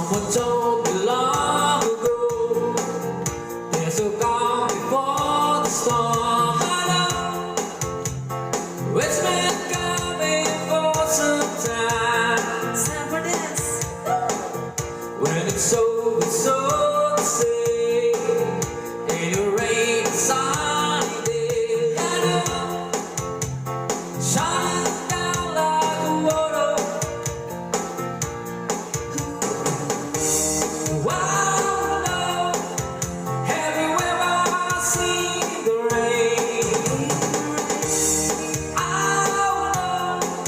Someone told me long ago, there's a calm before the storm. I know it's been coming for some time. Time for this. When it's over, so to say, in a rain, sunny day, I know, shining down like a water. Wow, no, have you ever seen the rain? Oh, no,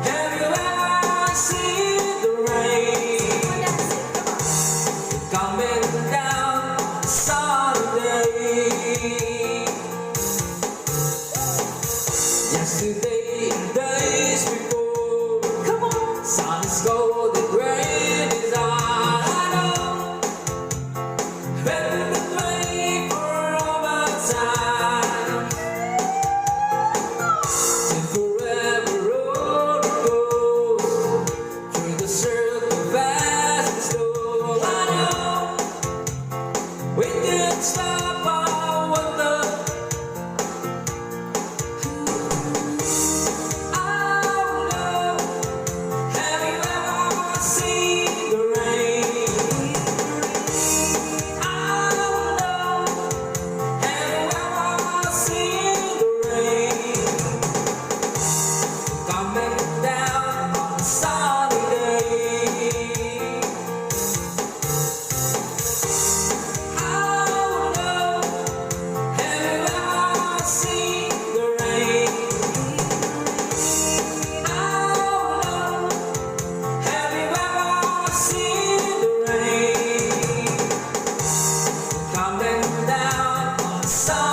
have you ever seen the rain? Coming down Sunday. Yesterday and days before, Come on. sun is golden, rain is on. I know we've been waiting for all my time. Till forever road it goes through the circle fast and slow. I know we can't stop our wonder. Oh no, have you ever seen the rain? Oh no, have you ever seen the rain? Coming down on a sunny day. Oh no, have you ever seen the rain? Oh no, have you ever seen the rain? Coming down on a sunny day.